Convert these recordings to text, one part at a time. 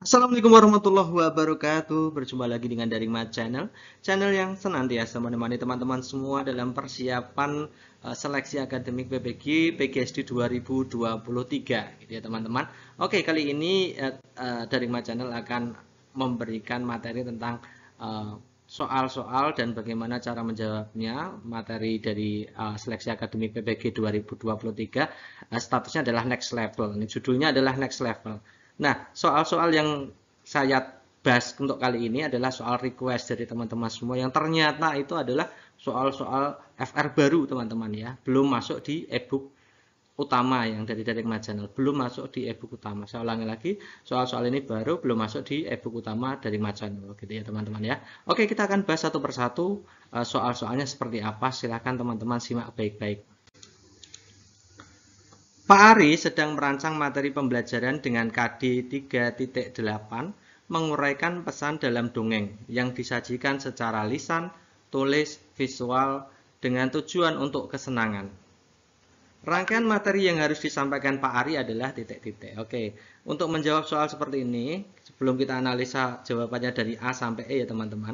Assalamualaikum warahmatullahi wabarakatuh. Berjumpa lagi dengan Daring Channel, channel yang senantiasa menemani teman-teman semua dalam persiapan seleksi akademik PPG PGSD 2023, gitu ya teman-teman. Oke, kali ini Daring Channel akan memberikan materi tentang soal-soal dan bagaimana cara menjawabnya. Materi dari seleksi akademik PPG 2023 statusnya adalah next level. Ini judulnya adalah next level. Nah, soal-soal yang saya bahas untuk kali ini adalah soal request dari teman-teman semua yang ternyata itu adalah soal-soal FR baru teman-teman ya. Belum masuk di ebook utama yang dari Channel. Belum masuk di ebook utama. Saya ulangi lagi, soal-soal ini baru belum masuk di ebook utama dari Channel gitu ya teman-teman ya. Oke, kita akan bahas satu persatu soal-soalnya seperti apa. Silahkan teman-teman simak baik-baik. Pak Ari sedang merancang materi pembelajaran dengan KD 3.8 menguraikan pesan dalam dongeng yang disajikan secara lisan, tulis, visual dengan tujuan untuk kesenangan. Rangkaian materi yang harus disampaikan Pak Ari adalah titik-titik. Oke, untuk menjawab soal seperti ini, sebelum kita analisa jawabannya dari A sampai E ya teman-teman,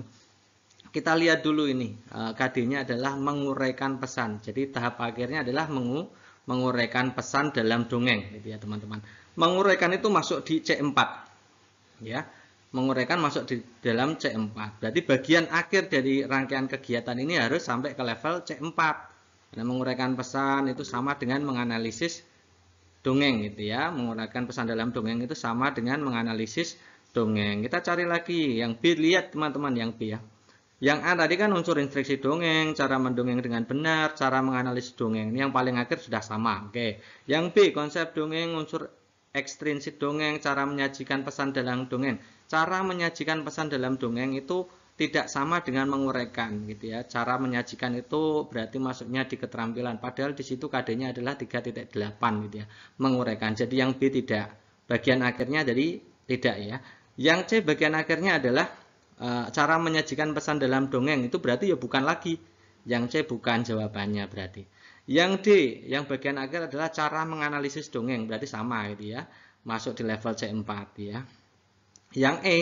kita lihat dulu ini, KD-nya adalah menguraikan pesan. Jadi tahap akhirnya adalah menguraikan pesan dalam dongeng gitu ya teman-teman. Menguraikan itu masuk di C4 ya. Menguraikan masuk di dalam C4. Berarti bagian akhir dari rangkaian kegiatan ini harus sampai ke level C4. Nah, menguraikan pesan itu sama dengan menganalisis dongeng gitu ya. Menguraikan pesan dalam dongeng itu sama dengan menganalisis dongeng. Kita cari lagi yang B, lihat teman-teman yang B ya. Yang A tadi kan unsur instruksi dongeng, cara mendongeng dengan benar, cara menganalisis dongeng. Ini yang paling akhir sudah sama. Oke. Yang B, konsep dongeng, unsur ekstrinsik dongeng, cara menyajikan pesan dalam dongeng. Cara menyajikan pesan dalam dongeng itu tidak sama dengan menguraikan gitu ya. Cara menyajikan itu berarti masuknya di keterampilan. Padahal di situ KD-nya adalah 3.8 gitu ya. Menguraikan. Jadi yang B tidak. Bagian akhirnya jadi tidak ya. Yang C bagian akhirnya adalah cara menyajikan pesan dalam dongeng itu berarti ya bukan lagi. Yang C bukan jawabannya berarti. Yang D, yang bagian akhir adalah cara menganalisis dongeng, berarti sama gitu ya. Masuk di level C4 ya. Yang E,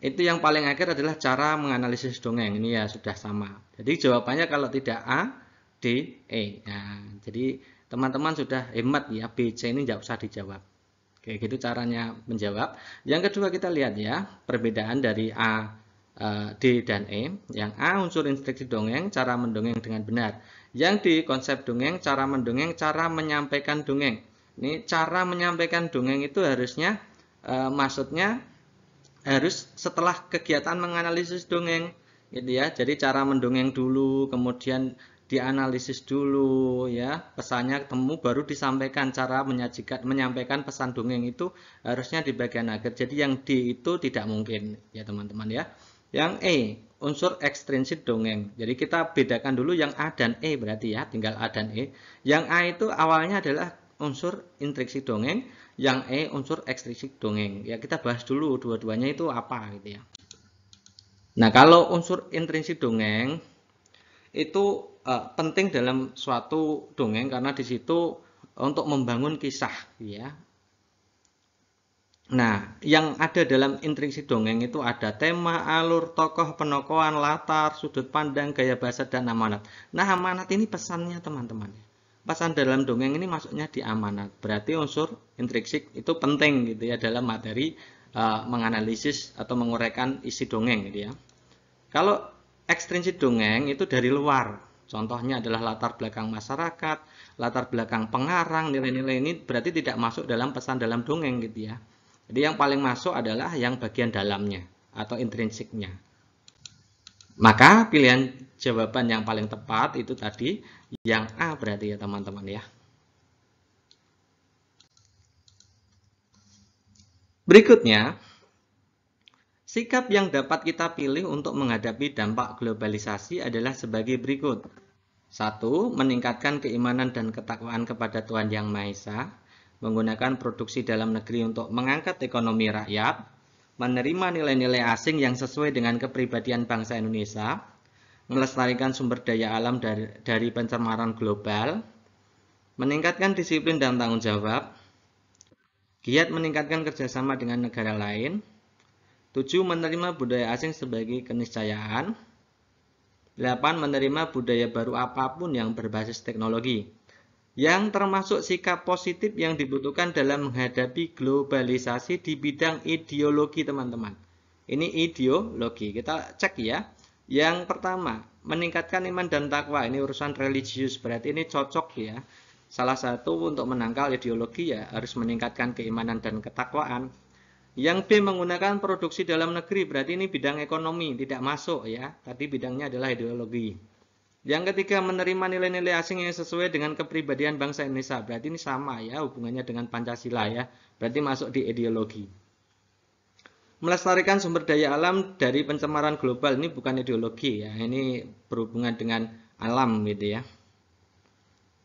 itu yang paling akhir adalah cara menganalisis dongeng. Ini ya sudah sama. Jadi jawabannya kalau tidak A, D, E. Nah, jadi teman-teman sudah hemat ya, B, C ini tidak usah dijawab. Oke, gitu caranya menjawab. Yang kedua kita lihat ya, perbedaan dari A, D dan E. Yang A unsur instruksi dongeng, cara mendongeng dengan benar. Yang D konsep dongeng, cara mendongeng, cara menyampaikan dongeng. Ini cara menyampaikan dongeng itu harusnya maksudnya harus setelah kegiatan menganalisis dongeng gitu ya. Jadi cara mendongeng dulu, kemudian dianalisis dulu ya, pesannya ketemu baru disampaikan. Cara menyampaikan pesan dongeng itu harusnya di bagian akhir. Jadi yang D itu tidak mungkin ya teman-teman ya. Yang E, unsur ekstrinsik dongeng. Jadi kita bedakan dulu yang A dan E berarti ya, tinggal A dan E. Yang A itu awalnya adalah unsur intrinsik dongeng, yang E unsur ekstrinsik dongeng. Ya kita bahas dulu dua-duanya itu apa gitu ya. Nah, kalau unsur intrinsik dongeng itu penting dalam suatu dongeng karena di situ untuk membangun kisah ya. Nah, yang ada dalam intrinsik dongeng itu ada tema, alur, tokoh, penokohan, latar, sudut pandang, gaya bahasa, dan amanat. Nah, amanat ini pesannya teman-teman. Pesan dalam dongeng ini masuknya di amanat. Berarti unsur intrinsik itu penting gitu ya dalam materi menganalisis atau menguraikan isi dongeng gitu ya. Kalau ekstrinsik dongeng itu dari luar. Contohnya adalah latar belakang masyarakat, latar belakang pengarang, nilai-nilai ini berarti tidak masuk dalam pesan dalam dongeng gitu ya. Jadi yang paling masuk adalah yang bagian dalamnya atau intrinsiknya. Maka pilihan jawaban yang paling tepat itu tadi yang A berarti ya teman-teman ya. Berikutnya, sikap yang dapat kita pilih untuk menghadapi dampak globalisasi adalah sebagai berikut. 1. Meningkatkan keimanan dan ketakwaan kepada Tuhan Yang Maha Esa, menggunakan produksi dalam negeri untuk mengangkat ekonomi rakyat, menerima nilai-nilai asing yang sesuai dengan kepribadian bangsa Indonesia, melestarikan sumber daya alam dari pencemaran global, meningkatkan disiplin dan tanggung jawab, giat meningkatkan kerjasama dengan negara lain, 7. Menerima budaya asing sebagai keniscayaan. 8. Menerima budaya baru apapun yang berbasis teknologi. Yang termasuk sikap positif yang dibutuhkan dalam menghadapi globalisasi di bidang ideologi, teman-teman. Ini ideologi. Kita cek ya. Yang pertama, meningkatkan iman dan takwa. Ini urusan religius. Berarti ini cocok ya. Salah satu untuk menangkal ideologi ya harus meningkatkan keimanan dan ketakwaan. Yang B, menggunakan produksi dalam negeri, berarti ini bidang ekonomi, tidak masuk ya. Tadi bidangnya adalah ideologi. Yang ketiga, menerima nilai-nilai asing yang sesuai dengan kepribadian bangsa Indonesia, berarti ini sama ya, hubungannya dengan Pancasila ya. Berarti masuk di ideologi. Melestarikan sumber daya alam dari pencemaran global, ini bukan ideologi ya, ini berhubungan dengan alam gitu ya.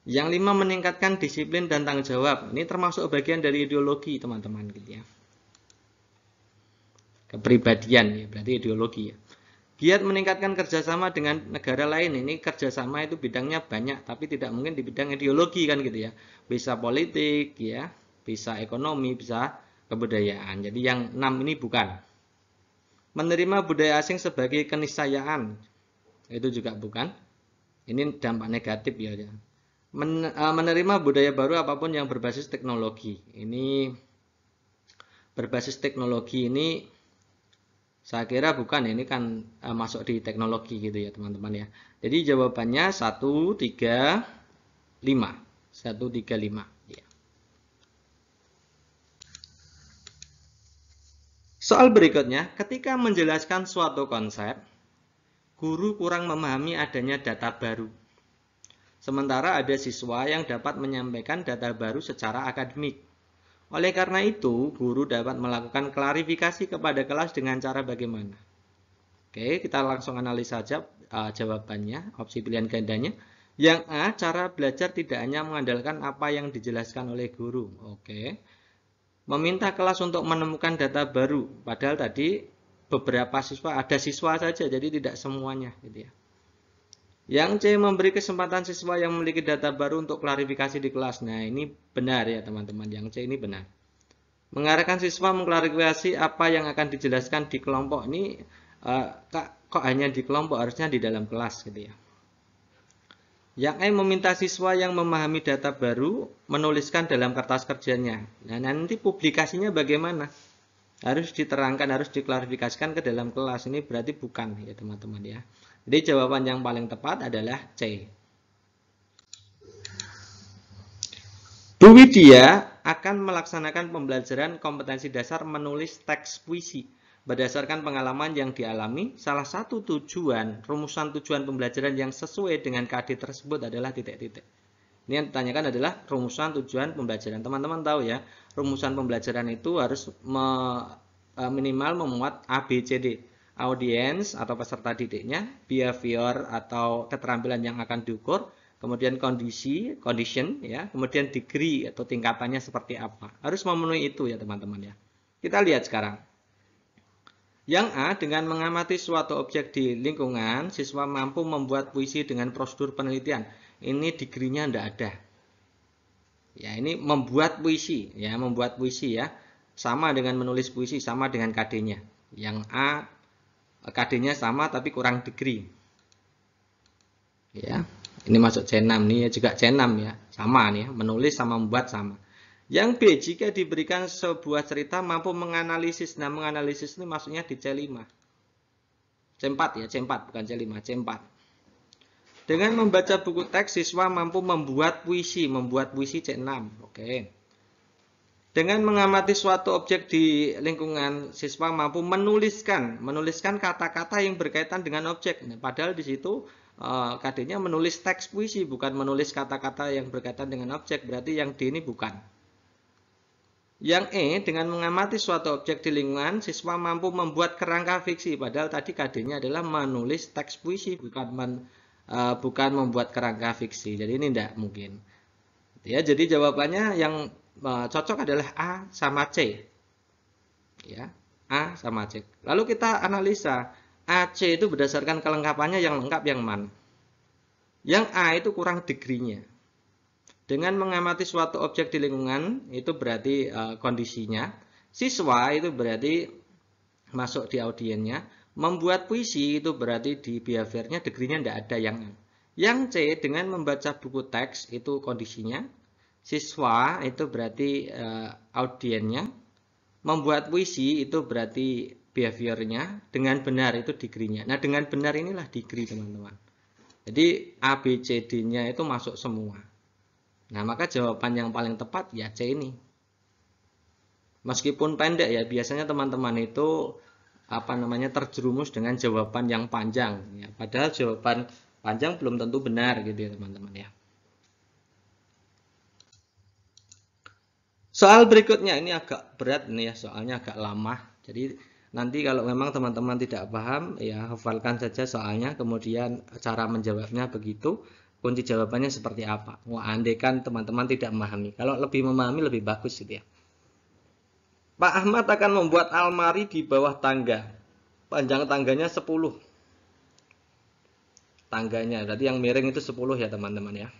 Yang 5, meningkatkan disiplin dan tanggung jawab, ini termasuk bagian dari ideologi teman-teman gitu ya. Kepribadian ya, berarti ideologi ya. Giat meningkatkan kerjasama dengan negara lain, ini kerjasama itu bidangnya banyak, tapi tidak mungkin di bidang ideologi kan gitu ya. Bisa politik ya, bisa ekonomi, bisa kebudayaan. Jadi yang 6 ini bukan. Menerima budaya asing sebagai keniscayaan, itu juga bukan. Ini dampak negatif ya. Menerima budaya baru apapun yang berbasis teknologi. Ini berbasis teknologi ini saya kira bukan, ini kan masuk di teknologi gitu ya teman-teman ya. Jadi jawabannya 1, 3, 5. 1, 3, 5. Ya. Soal berikutnya, ketika menjelaskan suatu konsep, guru kurang memahami adanya data baru. Sementara ada siswa yang dapat menyampaikan data baru secara akademik. Oleh karena itu, guru dapat melakukan klarifikasi kepada kelas dengan cara bagaimana? Oke, kita langsung analisa saja jawabannya, opsi pilihan gandanya. Yang A, cara belajar tidak hanya mengandalkan apa yang dijelaskan oleh guru. Oke. Meminta kelas untuk menemukan data baru, padahal tadi beberapa siswa, ada siswa saja, jadi tidak semuanya gitu ya. Yang C, memberi kesempatan siswa yang memiliki data baru untuk klarifikasi di kelas. Nah, ini benar ya teman-teman. Yang C ini benar. Mengarahkan siswa mengklarifikasi apa yang akan dijelaskan di kelompok. Ini kok hanya di kelompok, harusnya di dalam kelas gitu ya. Yang E, meminta siswa yang memahami data baru menuliskan dalam kertas kerjanya. Nah, nanti publikasinya bagaimana? Harus diterangkan, harus diklarifikasikan ke dalam kelas. Ini berarti bukan ya teman-teman ya. Jadi jawaban yang paling tepat adalah C. Bu Widya akan melaksanakan pembelajaran kompetensi dasar menulis teks puisi. Berdasarkan pengalaman yang dialami, salah satu rumusan tujuan pembelajaran yang sesuai dengan KD tersebut adalah titik-titik. Ini yang ditanyakan adalah rumusan tujuan pembelajaran. Teman-teman tahu ya, rumusan pembelajaran itu harus minimal memuat A, B, C, D. Audience atau peserta didiknya, behavior atau keterampilan yang akan diukur, kemudian condition ya, kemudian degree atau tingkatannya seperti apa. Harus memenuhi itu ya teman-teman ya. Kita lihat sekarang. Yang A, dengan mengamati suatu objek di lingkungan, siswa mampu membuat puisi dengan prosedur penelitian. Ini degree-nya tidak ada. Ya, ini membuat puisi ya, sama dengan menulis puisi, sama dengan KD-nya. Yang A KD-nya sama tapi kurang degree. Ya, ini masuk C6 nih, juga C6 ya. Sama nih, menulis sama membuat sama. Yang B, jika diberikan sebuah cerita mampu menganalisis. Nah, menganalisis ini maksudnya di C5. C4 ya, C4 bukan C5, C4. Dengan membaca buku teks, siswa mampu membuat puisi C6. Oke. Dengan mengamati suatu objek di lingkungan, siswa mampu menuliskan kata-kata yang berkaitan dengan objek. Nah, padahal di situ KD-nya menulis teks puisi, bukan menulis kata-kata yang berkaitan dengan objek. Berarti yang D ini bukan. Yang E, dengan mengamati suatu objek di lingkungan, siswa mampu membuat kerangka fiksi. Padahal tadi KD-nya adalah menulis teks puisi, bukan membuat kerangka fiksi. Jadi ini tidak mungkin. Ya, jadi jawabannya yang cocok adalah A sama C. Ya, A sama C. Lalu kita analisa, AC itu berdasarkan kelengkapannya yang lengkap yang mana? Yang A itu kurang degree-nya. Dengan mengamati suatu objek di lingkungan, itu berarti kondisinya. Siswa itu berarti masuk di audiennya. Membuat puisi itu berarti di behaviornya degree-nya tidak ada yang A. Yang C dengan membaca buku teks itu kondisinya. Siswa itu berarti audiennya. Membuat puisi itu berarti behaviornya. Dengan benar itu degree-nya. Nah, dengan benar inilah degree, teman-teman. Jadi A, B, C, D-nya itu masuk semua. Nah, maka jawaban yang paling tepat ya C ini. Meskipun pendek ya, biasanya teman-teman itu terjerumus dengan jawaban yang panjang ya. Padahal jawaban panjang belum tentu benar gitu ya, teman-teman ya. Soal berikutnya ini agak berat nih ya, soalnya agak lama. Jadi nanti kalau memang teman-teman tidak paham ya, hafalkan saja soalnya, kemudian cara menjawabnya begitu, kunci jawabannya seperti apa. Wah, andaikan teman-teman tidak memahami. Kalau lebih memahami lebih bagus gitu ya. Pak Ahmad akan membuat almari di bawah tangga. Panjang tangganya 10. Tangganya, tadi yang miring itu 10 ya teman-teman ya.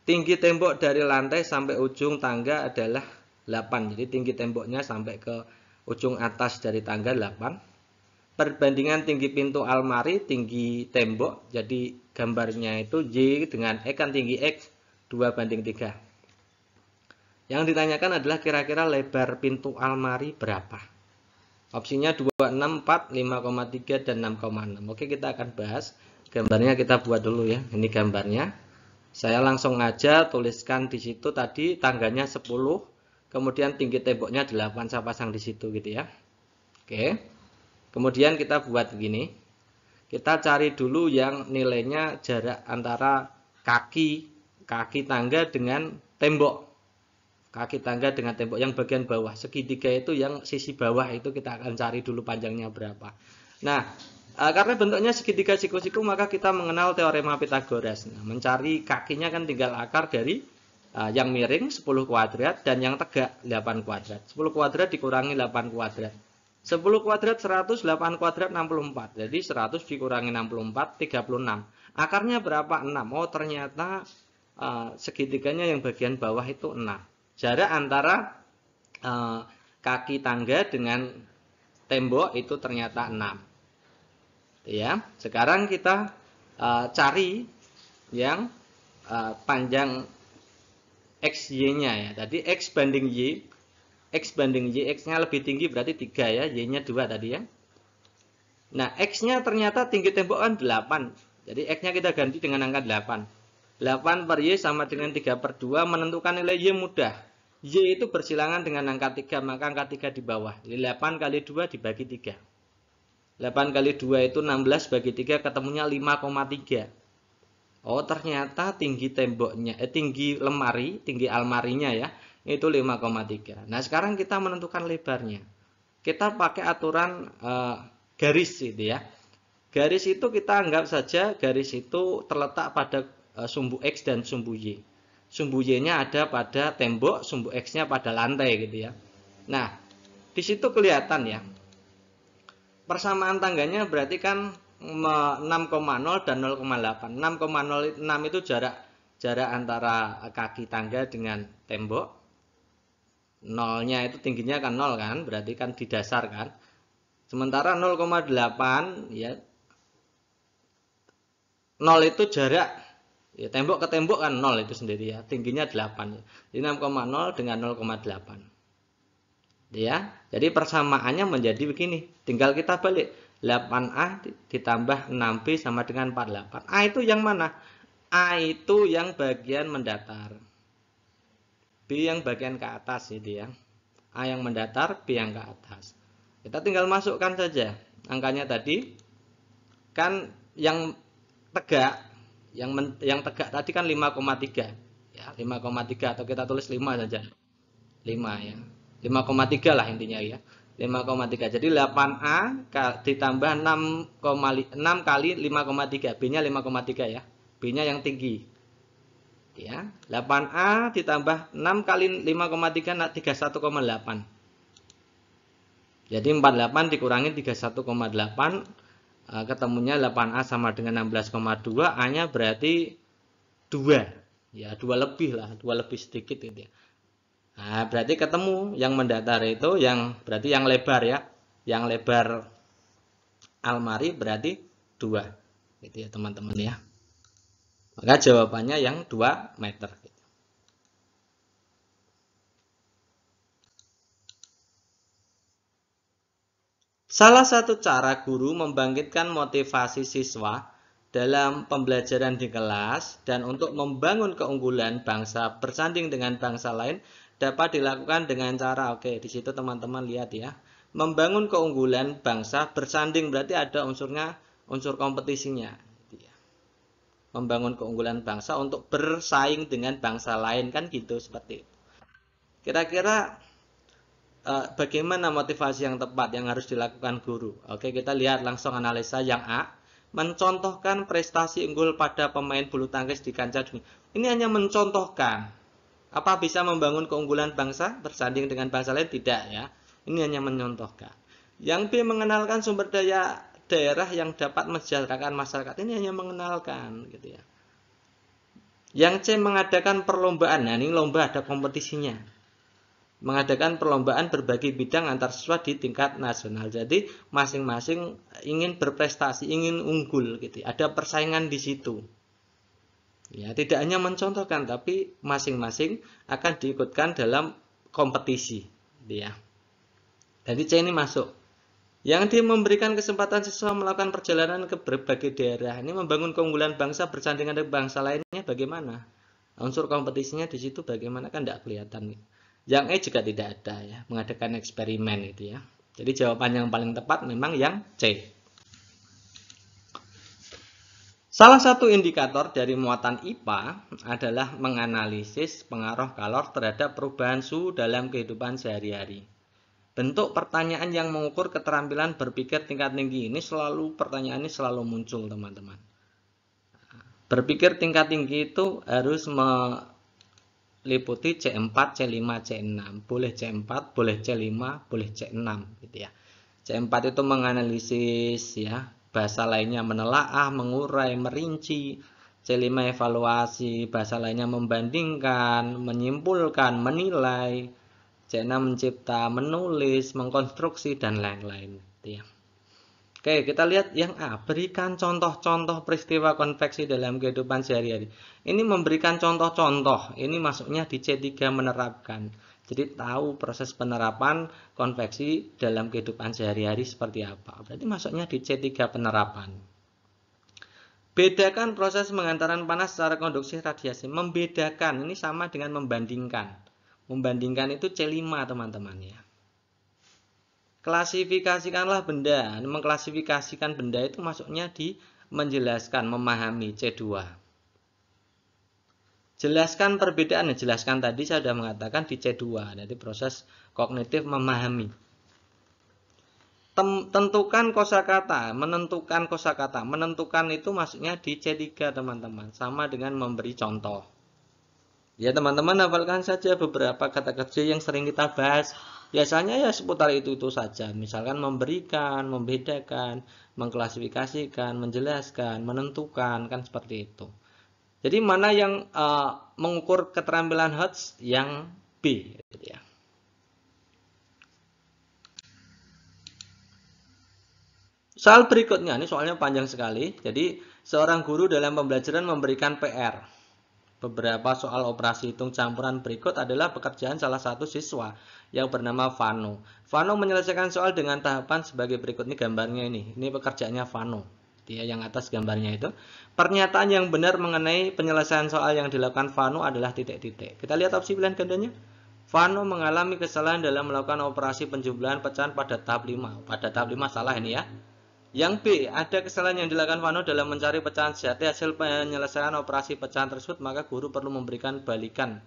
Tinggi tembok dari lantai sampai ujung tangga adalah 8. Jadi tinggi temboknya sampai ke ujung atas dari tangga 8. Perbandingan tinggi pintu almari, tinggi tembok. Jadi gambarnya itu Y dengan X kan tinggi X 2:3. Yang ditanyakan adalah kira-kira lebar pintu almari berapa. Opsinya 2, 6, 4, 5,3, dan 6,6. Oke, kita akan bahas. Gambarnya kita buat dulu ya. Ini gambarnya. Saya langsung aja tuliskan di situ tadi tangganya 10. Kemudian tinggi temboknya 8. Saya pasang di situ gitu ya. Oke. Kemudian kita buat begini. Kita cari dulu yang nilainya jarak antara kaki tangga dengan tembok. Kaki tangga dengan tembok yang bagian bawah, segitiga itu yang sisi bawah itu kita akan cari dulu panjangnya berapa. Nah, karena bentuknya segitiga siku-siku maka kita mengenal teorema Pythagoras. Nah, mencari kakinya kan tinggal akar dari yang miring 10 kuadrat dan yang tegak 8 kuadrat. 10 kuadrat dikurangi 8 kuadrat. 10 kuadrat 100, 8 kuadrat 64. Jadi 100 dikurangi 64, 36. Akarnya berapa? 6. Oh, ternyata segitiganya yang bagian bawah itu 6. Jarak antara kaki tangga dengan tembok itu ternyata 6. Ya, sekarang kita cari yang panjang XY-nya ya. Tadi X banding Y. X banding Y, X-nya lebih tinggi berarti 3 ya, Y-nya 2 tadi ya. Nah, X-nya ternyata tinggi tembok kan 8. Jadi X-nya kita ganti dengan angka 8. 8 per Y sama dengan 3/2, menentukan nilai Y mudah. Y itu bersilangan dengan angka 3, maka angka 3 di bawah. Jadi 8 kali 2 dibagi 3. 8 kali 2 itu 16 bagi 3, ketemunya 5,3. Oh, ternyata tinggi temboknya, tinggi lemari, tinggi almarinya ya, itu 5,3. Nah, sekarang kita menentukan lebarnya. Kita pakai aturan garis itu ya. Garis itu kita anggap saja garis itu terletak pada sumbu X dan sumbu Y. Sumbu Y-nya ada pada tembok, sumbu X-nya pada lantai gitu ya. Nah, di situ kelihatan ya. Persamaan tangganya berarti kan 6,0 dan 0,8. 6,06 itu jarak antara kaki tangga dengan tembok. Nolnya itu tingginya kan 0 kan, berarti kan di dasar kan. Sementara 0,8 ya. 0 itu jarak ya, tembok ke tembok kan 0 itu sendiri ya, tingginya 8 ya. Jadi 6,0 dengan 0,8 ya. Jadi persamaannya menjadi begini, tinggal kita balik 8A ditambah 6B sama dengan 48. A itu yang mana? A itu yang bagian mendatar, B yang bagian ke atas itu ya. A yang mendatar, B yang ke atas. Kita tinggal masukkan saja angkanya tadi. Kan yang tegak, yang tegak tadi kan 5,3 ya, 5,3 atau kita tulis 5 saja, 5 ya, 5,3 lah intinya ya, 5,3. Jadi 8A ditambah 6 kali 5,3, B nya 5,3 ya, B nya yang tinggi ya. 8A ditambah 6 kali 5,3 31,8. Jadi 48 dikurangi 31,8, ketemunya 8A sama dengan 16,2. A nya berarti 2 ya, 2 lebih lah, 2 lebih sedikit gitu ya. Nah, berarti ketemu yang mendatar itu yang berarti yang lebar ya, Yang lebar almari berarti 2. Gitu ya teman-teman ya. Maka jawabannya yang 2 meter. Salah satu cara guru membangkitkan motivasi siswa dalam pembelajaran di kelas dan untuk membangun keunggulan bangsa bersanding dengan bangsa lain dapat dilakukan dengan cara, oke, di situ teman-teman lihat ya. Membangun keunggulan bangsa bersanding berarti ada unsurnya, unsur kompetisinya. Membangun keunggulan bangsa untuk bersaing dengan bangsa lain kan gitu, seperti itu. Kira-kira bagaimana motivasi yang tepat yang harus dilakukan guru? Oke, kita lihat langsung analisa yang A. Mencontohkan prestasi unggul pada pemain bulu tangkis di kancah dunia. Ini hanya mencontohkan. Apa bisa membangun keunggulan bangsa bersanding dengan bangsa lain? Tidak ya. Ini hanya mencontohkan. Yang B. Mengenalkan sumber daya daerah yang dapat mensejahterakan masyarakat. Ini hanya mengenalkan gitu ya. Yang C. Mengadakan perlombaan. Nah, ini lomba ada kompetisinya. Mengadakan perlombaan berbagai bidang antar siswa di tingkat nasional. Jadi masing-masing ingin berprestasi, ingin unggul gitu. Ada persaingan di situ. Ya, tidak hanya mencontohkan tapi masing-masing akan diikutkan dalam kompetisi, ya. Jadi C ini masuk. Yang dia memberikan kesempatan siswa melakukan perjalanan ke berbagai daerah. Ini membangun keunggulan bangsa bersanding dengan bangsa lainnya bagaimana? Unsur kompetisinya di situ bagaimana kan tidak kelihatan. Yang E juga tidak ada ya, mengadakan eksperimen itu ya. Jadi jawaban yang paling tepat memang yang C. Salah satu indikator dari muatan IPA adalah menganalisis pengaruh kalor terhadap perubahan suhu dalam kehidupan sehari-hari. Bentuk pertanyaan yang mengukur keterampilan berpikir tingkat tinggi ini pertanyaan ini selalu muncul teman-teman. Berpikir tingkat tinggi itu harus liputi C4, C5, C6. Boleh C4, boleh C5, boleh C6 gitu ya. C4 itu menganalisis ya, bahasa lainnya menelaah, mengurai, merinci. C5 evaluasi, bahasa lainnya membandingkan, menyimpulkan, menilai. C6 mencipta, menulis, mengkonstruksi dan lain-lain gitu ya. Oke, kita lihat yang A. Berikan contoh-contoh peristiwa konveksi dalam kehidupan sehari-hari. Ini memberikan contoh-contoh. Ini masuknya di C3 menerapkan. Jadi tahu proses penerapan konveksi dalam kehidupan sehari-hari seperti apa. Berarti masuknya di C3 penerapan. Bedakan proses pengantaran panas secara konduksi radiasi. Membedakan ini sama dengan membandingkan. Membandingkan itu C5 teman-teman ya. Klasifikasikanlah benda. Mengklasifikasikan benda itu masuknya di menjelaskan, memahami C2. Jelaskan perbedaan. Jelaskan tadi saya sudah mengatakan di C2. Jadi proses kognitif memahami. Tentukan kosakata. Menentukan kosakata. Menentukan itu masuknya di C3 teman-teman. Sama dengan memberi contoh. Ya teman-teman hafalkan saja beberapa kata kerja yang sering kita bahas. Biasanya ya seputar itu saja. Misalkan memberikan, membedakan, mengklasifikasikan, menjelaskan, menentukan, kan seperti itu. Jadi mana yang mengukur keterampilan Hertz? Yang B. Gitu ya. Soal berikutnya, ini soalnya panjang sekali. Jadi seorang guru dalam pembelajaran memberikan PR. Beberapa soal operasi hitung campuran berikut adalah pekerjaan salah satu siswa yang bernama Vano. Vano menyelesaikan soal dengan tahapan sebagai berikut. Ini gambarnya ini. Ini pekerjaannya Vano. Dia yang atas gambarnya itu. Pernyataan yang benar mengenai penyelesaian soal yang dilakukan Vano adalah titik-titik. Kita lihat opsi pilihan gandanya. Vano mengalami kesalahan dalam melakukan operasi penjumlahan pecahan pada tahap 5. Pada tahap 5 salah ini ya. Yang B, ada kesalahan yang dilakukan Vano dalam mencari pecahan sejati hasil penyelesaian operasi pecahan tersebut, maka guru perlu memberikan balikan.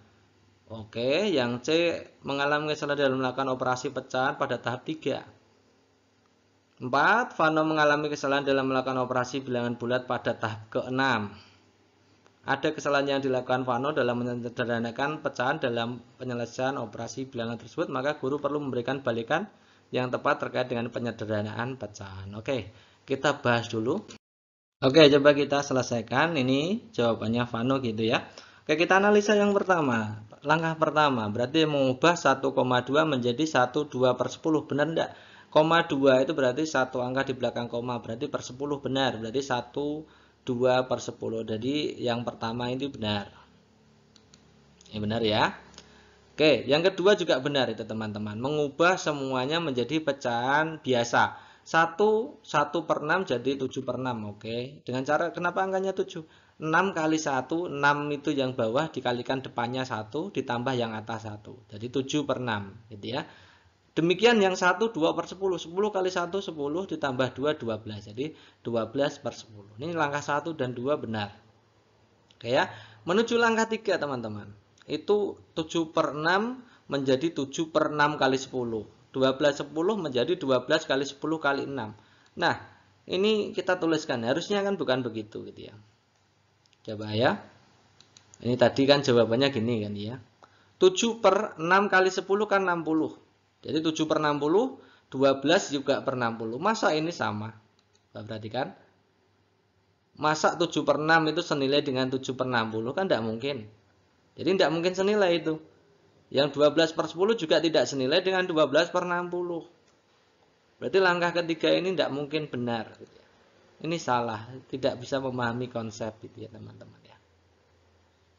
Oke, yang C, mengalami kesalahan dalam melakukan operasi pecahan pada tahap 3. 4, Vano mengalami kesalahan dalam melakukan operasi bilangan bulat pada tahap ke-6. Ada kesalahan yang dilakukan Vano dalam menyederhanakan pecahan dalam penyelesaian operasi bilangan tersebut, maka guru perlu memberikan balikan yang tepat terkait dengan penyederhanaan pecahan. Oke, kita bahas dulu. Oke, coba kita selesaikan. Ini jawabannya Vano gitu ya. Oke, kita analisa yang pertama. Langkah pertama, berarti mengubah 1,2 menjadi 1,2/10. Benar enggak? Koma 2 itu berarti satu angka di belakang koma, berarti per 10 benar. Berarti 1, 2 per 10. Jadi yang pertama ini benar. Ini benar ya. Oke, yang kedua juga benar itu teman-teman. Mengubah semuanya menjadi pecahan biasa. 1 per 6 jadi 7 per 6. Oke, dengan cara kenapa angkanya 7? 6 kali 1, 6 itu yang bawah dikalikan depannya 1, ditambah yang atas 1. Jadi 7 per 6 gitu ya. Demikian yang 1, 2 per 10. 10 kali 1, 10 ditambah 2, 12. Jadi 12 per 10. Ini langkah 1 dan 2 benar. Oke ya. Menuju langkah 3 teman-teman. Itu 7 per 6 menjadi 7 per 6 kali 10. 12 10 menjadi 12 kali 10 kali 6. Nah, ini kita tuliskan. Harusnya kan bukan begitu gitu ya. Coba ya. Ini tadi kan jawabannya gini kan ya. 7 per 6 kali 10 kan 60. Jadi 7 per 60, 12 juga per 60. Masa ini sama? Perhatikan. Masa 7 per 6 itu senilai dengan 7 per 60? Kan tidak mungkin. Jadi tidak mungkin senilai itu. Yang 12 per 10 juga tidak senilai dengan 12 per 60. Berarti langkah ketiga ini tidak mungkin benar. Ini salah. Tidak bisa memahami konsep itu ya teman-teman ya.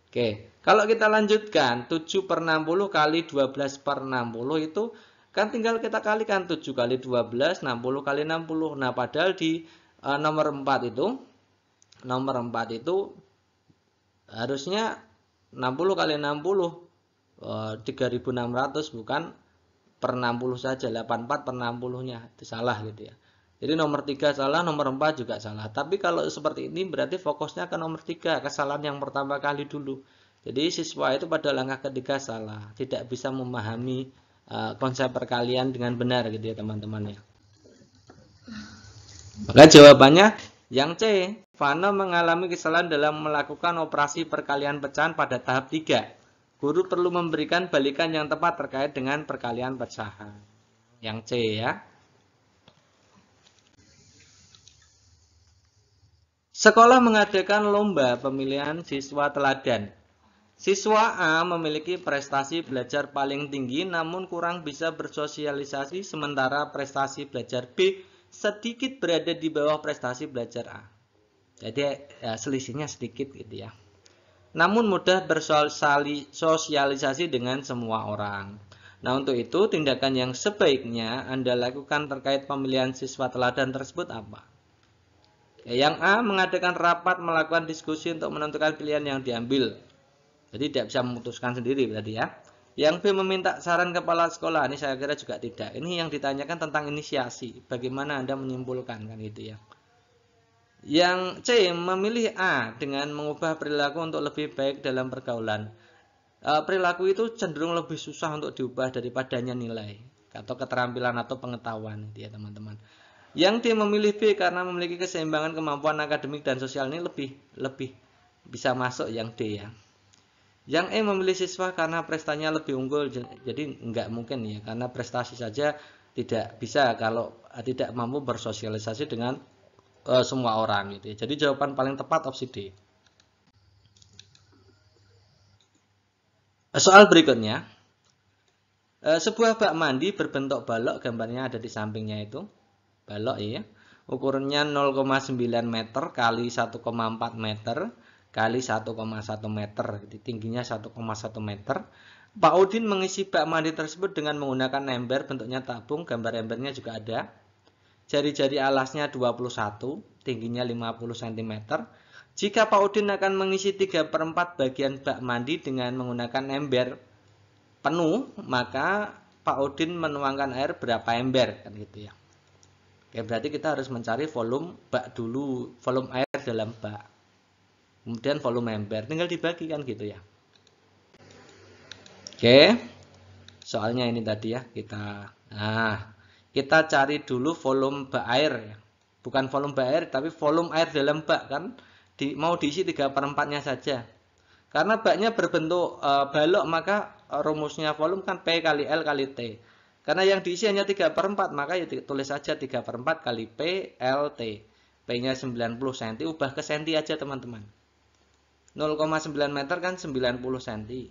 Oke. Kalau kita lanjutkan 7 per 60 kali 12 per 60 itu kan tinggal kita kalikan 7 kali 12, 60 kali 60. Nah padahal di nomor 4 itu harusnya 60 kali 60 3600 bukan per 60 saja, 84 per 60-nya itu salah gitu ya. Jadi nomor 3 salah, nomor 4 juga salah. Tapi kalau seperti ini berarti fokusnya ke nomor 3, kesalahan yang pertama kali dulu. Jadi siswa itu pada langkah ketiga salah, tidak bisa memahami konsep perkalian dengan benar gitu ya teman-teman ya. Maka jawabannya yang C. Vano mengalami kesalahan dalam melakukan operasi perkalian pecahan pada tahap 3. Guru perlu memberikan balikan yang tepat terkait dengan perkalian pecahan. Yang C ya. Sekolah mengadakan lomba pemilihan siswa teladan. Siswa A memiliki prestasi belajar paling tinggi namun kurang bisa bersosialisasi, sementara prestasi belajar B sedikit berada di bawah prestasi belajar A. Jadi ya, selisihnya sedikit gitu ya. Namun mudah bersosialisasi dengan semua orang. Nah untuk itu tindakan yang sebaiknya Anda lakukan terkait pemilihan siswa teladan tersebut apa? Yang A mengadakan rapat, melakukan diskusi untuk menentukan pilihan yang diambil. Jadi tidak bisa memutuskan sendiri berarti ya. Yang B meminta saran kepala sekolah. Ini saya kira juga tidak. Ini yang ditanyakan tentang inisiasi. Bagaimana Anda menyimpulkan kan gitu ya. Yang C memilih A dengan mengubah perilaku untuk lebih baik dalam pergaulan. Perilaku itu cenderung lebih susah untuk diubah daripadanya nilai atau keterampilan atau pengetahuan ya teman-teman. Yang D memilih B karena memiliki keseimbangan kemampuan akademik dan sosial. Ini lebih bisa masuk yang D ya. Yang E memilih siswa karena prestasinya lebih unggul. Jadi enggak mungkin ya, karena prestasi saja tidak bisa kalau tidak mampu bersosialisasi dengan semua orang gitu ya. Jadi jawaban paling tepat opsi D. Soal berikutnya. Sebuah bak mandi berbentuk balok, gambarnya ada di sampingnya itu. Balok ya. Ukurannya 0,9 meter kali 1,4 meter kali 1,1 meter. Jadi tingginya 1,1 meter. Pak Udin mengisi bak mandi tersebut dengan menggunakan ember, bentuknya tabung, gambar embernya juga ada. Jari-jari alasnya 21, tingginya 50 cm. Jika Pak Udin akan mengisi 3/4 bagian bak mandi dengan menggunakan ember penuh, maka Pak Udin menuangkan air berapa ember kan gitu ya. Oke, berarti kita harus mencari volume bak dulu, volume air dalam bak. Kemudian volume ember, tinggal dibagi kan gitu ya. Oke. Soalnya ini tadi ya, kita cari dulu volume bak air ya. Bukan volume bak air, tapi volume air dalam bak kan. Mau diisi 3/4-nya saja. Karena baknya berbentuk balok, maka rumusnya volume kan P kali L kali T. Karena yang diisi hanya 3/4, maka ya tulis saja 3/4 kali P L T. P-nya 90 cm, ubah ke senti aja teman-teman. 0,9 meter kan 90 cm.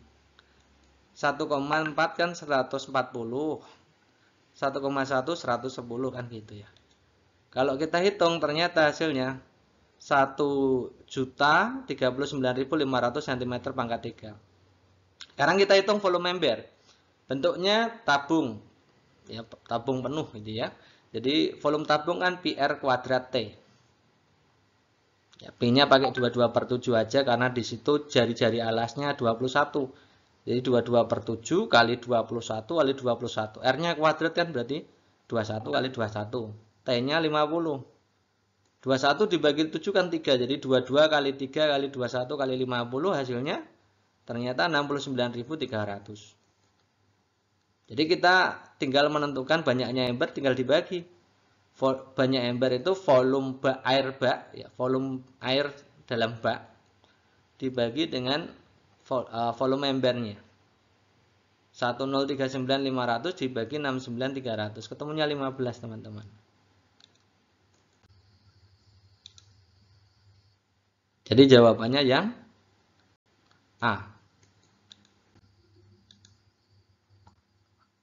1,4 kan 140. 1,1 110 kan gitu ya. Kalau kita hitung ternyata hasilnya 1.039.500 cm pangkat 3. Sekarang kita hitung volume ember. Bentuknya tabung. Ya, tabung penuh gitu ya. Jadi volume tabung kan PR kuadrat T. Ya, P-nya pakai 22/7 aja karena di situ jari-jari alasnya 21. Jadi 22/7 kali 21 kali 21. R-nya kuadrat kan berarti 21 kali 21. T-nya 50. 21 dibagi 7 kan 3. Jadi 22 kali 3 kali 21 kali 50 hasilnya ternyata 69.300. Jadi kita tinggal menentukan banyaknya ember, tinggal dibagi. Banyak ember itu volume air bak, ya, volume air dalam bak dibagi dengan volume embernya. 1039500 dibagi 69300, ketemunya 15 teman-teman. Jadi jawabannya yang A.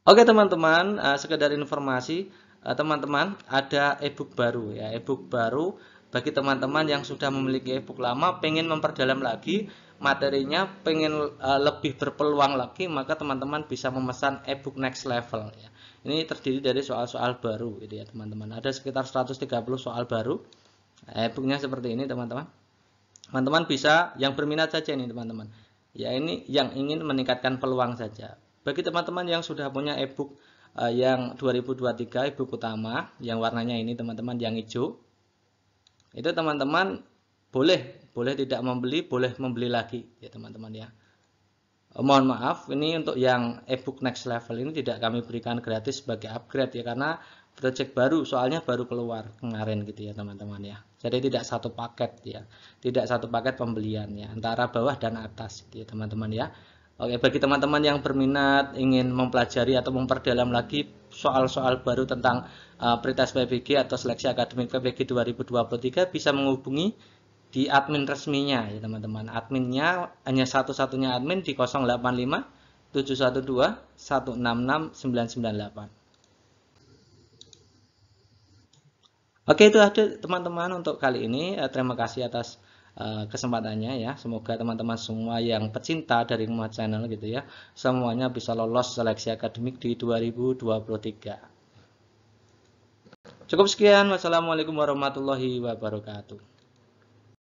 Oke teman-teman, sekedar informasi, teman-teman ada e-book baru ya, e-book baru bagi teman-teman yang sudah memiliki e-book lama, pengen memperdalam lagi materinya, pengen lebih berpeluang lagi, maka teman-teman bisa memesan e-book next level ya. Ini terdiri dari soal-soal baru gitu ya teman-teman. Ada sekitar 130 soal baru. E-booknya seperti ini teman-teman. Teman-teman bisa yang berminat saja nih teman-teman. Ya ini yang ingin meningkatkan peluang saja. Bagi teman-teman yang sudah punya e-book yang 2023 e-book utama yang warnanya ini teman-teman yang hijau, itu teman-teman boleh tidak membeli, boleh membeli lagi ya teman-teman ya. Mohon maaf, ini untuk yang e-book next level ini tidak kami berikan gratis sebagai upgrade ya, karena project baru, soalnya baru keluar kemarin gitu ya teman-teman ya. Jadi tidak satu paket ya, tidak satu paket pembelian ya, antara bawah dan atas gitu ya teman-teman ya. Oke, bagi teman-teman yang berminat ingin mempelajari atau memperdalam lagi soal-soal baru tentang pretest PBG atau seleksi akademik PBG 2023 bisa menghubungi di admin resminya ya teman-teman. Adminnya hanya satu-satunya admin di 085 712 166 998. Oke, itu aja teman-teman untuk kali ini. Terima kasih atas kesempatannya ya. Semoga teman-teman semua yang pecinta dari Muhammad Channel gitu ya, semuanya bisa lolos seleksi akademik di 2023. Cukup sekian. Wassalamualaikum warahmatullahi wabarakatuh.